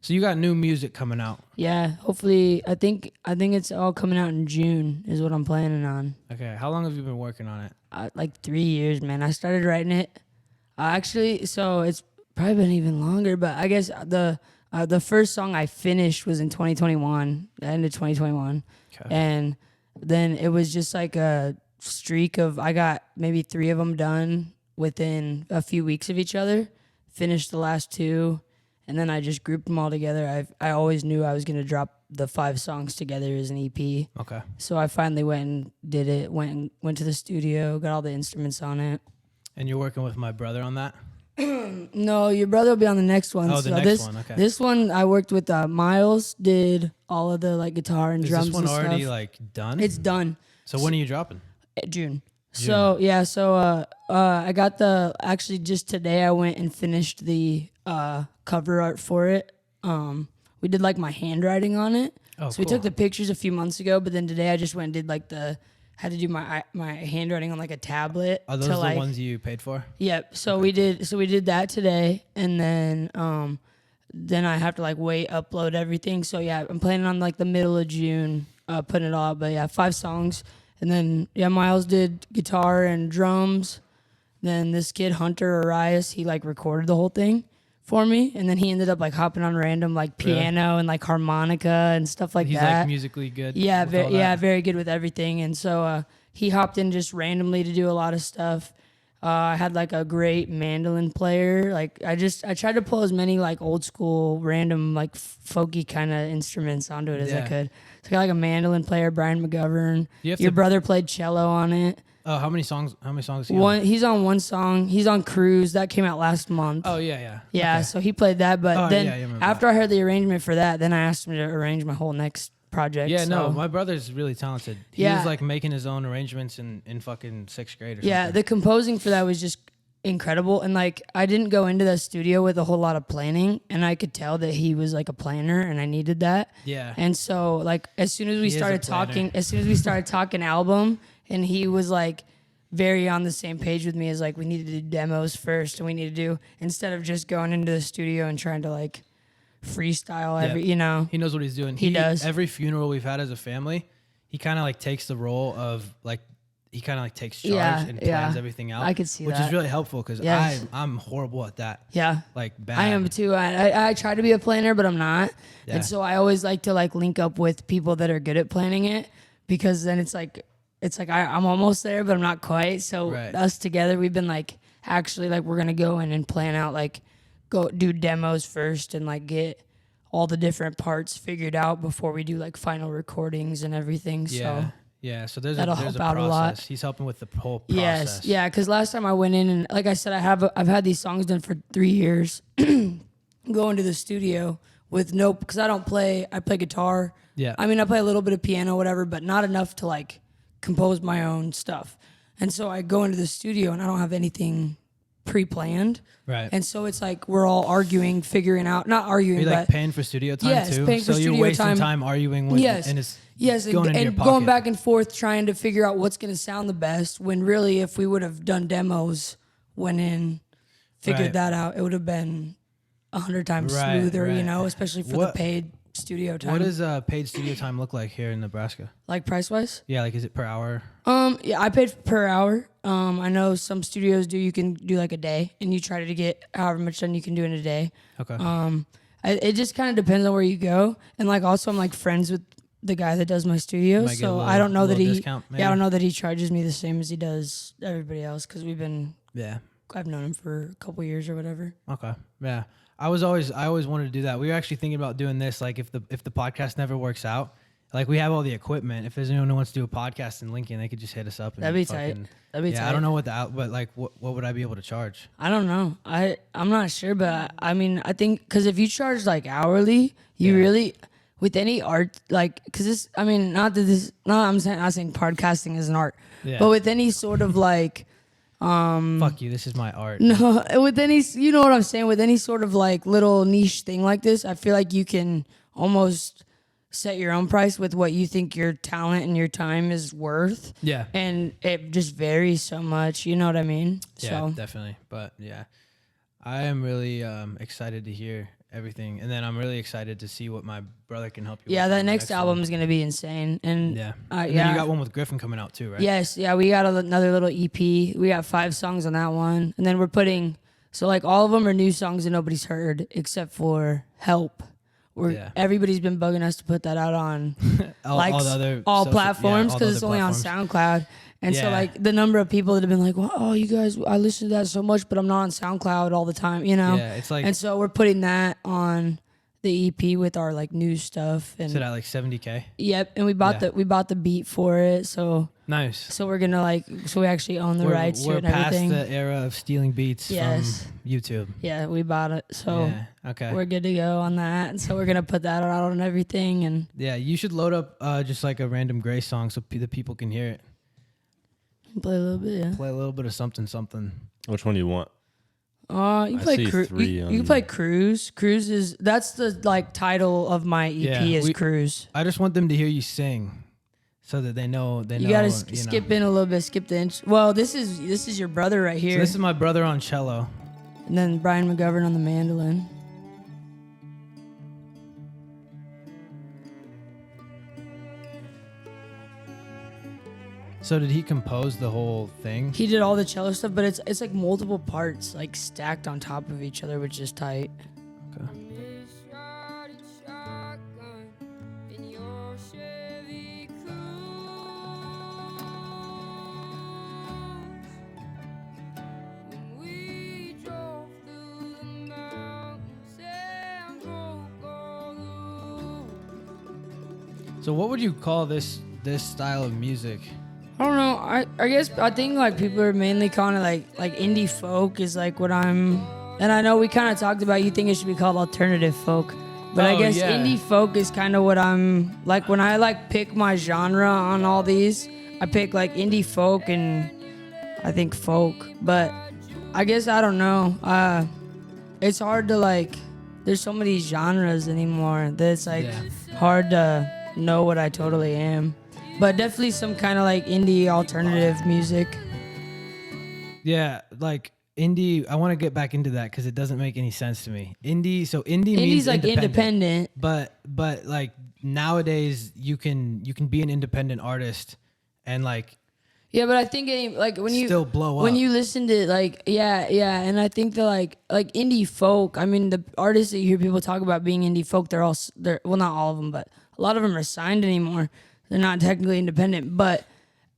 So you got new music coming out. Yeah, hopefully. I think it's all coming out in June is what I'm planning on. Okay, how long have you been working on it? Like 3 years, man. I started writing it. Actually, so it's probably been even longer. But I guess the first song I finished was in 2021, the end of 2021, and then it was just like a streak of I got maybe 3 of them done within a few weeks of each other. Finished the last 2. And then I just grouped them all together. I always knew I was going to drop the 5 songs together as an EP. Okay. So I finally went and did it, went to the studio, got all the instruments on it. And you're working with my brother on that? No, your brother will be on the next one. Oh, the next one, okay. This one I worked with Miles, did all of the like guitar and drums and stuff. Is this one already like done? It's done. So when are you dropping? June. So yeah, I got actually just today I went and finished the cover art for it. We did like my handwriting on it. Oh, so we took the pictures a few months ago, but then today I just went and did like had to do my handwriting on like a tablet. Are those the ones you paid for? Yep. So we did that today, and then I have to like upload everything. So yeah, I'm planning on like the middle of June putting it all out. But yeah, 5 songs. And then, Miles did guitar and drums. Then this kid, Hunter Arias, he, like, recorded the whole thing for me. And then he ended up, like, hopping on random, like, piano and, like, harmonica and stuff like that. He's, like, musically good? Yeah, very good with everything. And so he hopped in just randomly to do a lot of stuff. I had, like, a great mandolin player. Like, I tried to pull as many, like, old school, random, like, folky kind of instruments onto it as I could. So I got, like, a mandolin player, Brian McGovern. Your brother played cello on it. Oh, how many songs is he on? He's on one song. He's on Cruise. That came out last month. Oh, yeah. Yeah, okay. So he played that. But then after I heard the arrangement for that, then I asked him to arrange my whole next project. Yeah, no, my brother's really talented. He was like making his own arrangements in fucking 6th grade or something. Yeah, the composing for that was just incredible. And like I didn't go into the studio with a whole lot of planning, and I could tell that he was like a planner and I needed that. Yeah. And so like as soon as we started talking album, and he was like very on the same page with me as like we needed to do demos first, and we need to do instead of just going into the studio and trying to like freestyle He knows what he's doing. He does. Every funeral we've had as a family, he kind of like takes the role of like he kind of like takes charge and plans everything out. I could see which that. is really helpful because I'm horrible at that. Yeah, like bad. I am too. I try to be a planner, but I'm not. Yeah. And so I always like to like link up with people that are good at planning it, because then it's like I'm almost there, but I'm not quite. So us together, we've been like actually like we're gonna go in and plan out like go do demos first and like get all the different parts figured out before we do like final recordings and everything. Yeah. Yeah, so there's that'll a help process. out a lot. He's helping with the whole process. Yes, yeah, because last time I went in and like I said, I've had these songs done for 3 years. Going to the studio with because I don't play. I play guitar. Yeah, I mean I play a little bit of piano, whatever, but not enough to like compose my own stuff. And so I go into the studio and I don't have anything pre-planned. Right. And so it's like we're all arguing, figuring out, not arguing, you're like but paying for studio time yes, too. Paying for so studio you're wasting time arguing with and it's going back and forth trying to figure out what's going to sound the best, when really if we would have done demos, went in, figured that out, it would have been 100 times smoother, especially for the paid studio time. What does paid studio time look like here in Nebraska? Like price-wise? Yeah, like is it per hour? Yeah, I paid per hour. I know some studios you can do like a day, and you try to get however much done you can do in a day. Okay. It just kind of depends on where you go, and like also I'm like friends with the guy that does my studio, so I don't know that I don't know that he charges me the same as he does everybody else, because I've known him for a couple years or whatever. Okay. Yeah. I always wanted to do that. We were actually thinking about doing this, like if the podcast never works out, like we have all the equipment. If there's anyone who wants to do a podcast in Lincoln, they could just hit us up. That'd be tight. That'd be tight. I don't know but like what would I be able to charge? I don't know. I'm not sure, but I mean, I think because if you charge like hourly, you really with any art, like because this, I mean, not saying podcasting is an art, but with any sort of like. Fuck you, this is my art. No, with any, you know what I'm saying, with any sort of like little niche thing like this, I feel like you can almost set your own price with what you think your talent and your time is worth. Yeah. And it just varies so much, you know what I mean? Yeah, definitely. But yeah, I am really excited to hear everything. And then I'm really excited to see what my brother can help you with. Yeah, on that the next album one. is gonna be insane. And Yeah. and Then you got one with Griffin coming out too, right? Yes, yeah, we got another little EP. We got 5 songs on that one, and then we're putting like all of them are new songs that nobody's heard except for "Help." Everybody's been bugging us to put that out on all platforms because it's only on SoundCloud. And so like the number of people that have been like, well, oh, you guys, I listen to that so much, but I'm not on SoundCloud all the time, you know? Yeah, it's like, and so we're putting that on the EP with our like new stuff. And is it at like 70K? Yep, and we bought the beat for it, so nice. So we're gonna we actually own the rights to it and everything. We're past the era of stealing beats from YouTube. Yeah, we bought it, so okay, we're good to go on that. And so we're gonna put that out on everything. And yeah, you should load up just like a random Gray song so the people can hear it. Play a little bit, yeah. Play a little bit of something. Which one do you want? You play you can play Cruise. Cruise that's the like title of my EP is Cruise. I just want them to hear you sing, so that they know. You gotta skip in a little bit, skip the inch. Well, this is your brother right here. So this is my brother on cello, and then Brian McGovern on the mandolin. So did he compose the whole thing? He did all the cello stuff, but it's like multiple parts like stacked on top of each other, which is tight. Okay. So what would you call this style of music? I don't know. I think like people are mainly calling it like indie folk is like what I'm, and I know we kind of talked about you think it should be called alternative folk, but I guess indie folk is kind of what I'm like when I like pick my genre on all these. I pick like indie folk and I think folk, but I guess I don't know. It's hard to like. There's so many genres anymore that it's like hard to know what I totally am. But definitely some kind of like indie alternative music. Yeah, like indie. I want to get back into that because it doesn't make any sense to me. Indie's means like independent. But like nowadays you can be an independent artist and like. Yeah, but I think like when you still blow up. When you listen to like and I think that like indie folk. I mean the artists that you hear people talk about being indie folk, they're well not all of them, but a lot of them are signed anymore. They're not technically independent, but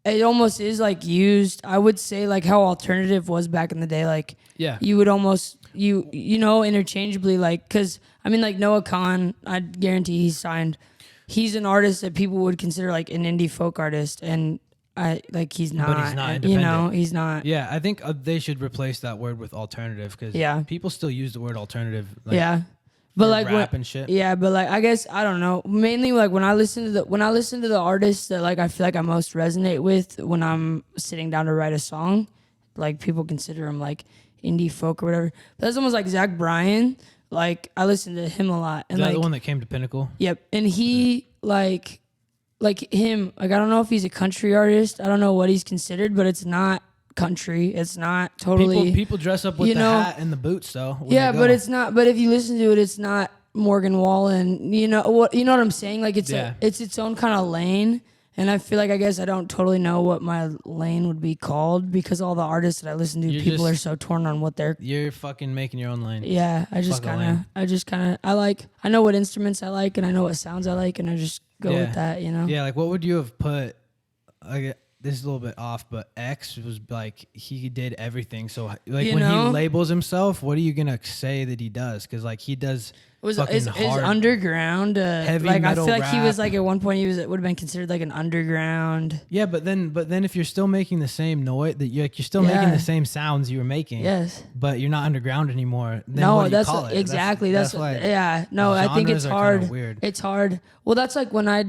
it almost is like used. I would say like how alternative was back in the day. Like you would almost you know interchangeably like because I mean like Noah Khan. I guarantee he's signed. He's an artist that people would consider like an indie folk artist, and he's not. But he's not independent. You know, he's not. Yeah, I think they should replace that word with alternative because people still use the word alternative. Like, but like rap and shit. Yeah, but like I guess I don't know. Mainly like when I listen to the artists that like I feel like I most resonate with when I'm sitting down to write a song, like people consider him like indie folk or whatever. But that's almost like Zach Bryan. Like I listen to him a lot. And is that the one that came to Pinnacle? Yep, and he like him. Like I don't know if he's a country artist. I don't know what he's considered, but it's not country. It's not totally. People dress up with the hat and the boots though. Yeah, but it's not. But if you listen to it, it's not Morgan Wallen. You know what I'm saying? Like it's its own kind of lane. And I feel like I guess I don't totally know what my lane would be called because all the artists that I listen to, people are so torn on what they're. You're fucking making your own lane. Yeah, I know what instruments I like and I know what sounds I like and I just go with that. You know. Yeah, like what would you have put? Like, this is a little bit off, but X was like he did everything. So like when he labels himself, what are you gonna say that he does? Because like he does is heavy underground. Like metal I feel like rap. he was like at one point would have been considered like an underground. Yeah, but then if you're still making the same noise, that you're still making the same sounds you were making. Yes. But you're not underground anymore. Then no, what do you that's call it? exactly. That's why. Yeah. No, I think it's hard. Weird. It's hard. Well, that's like when I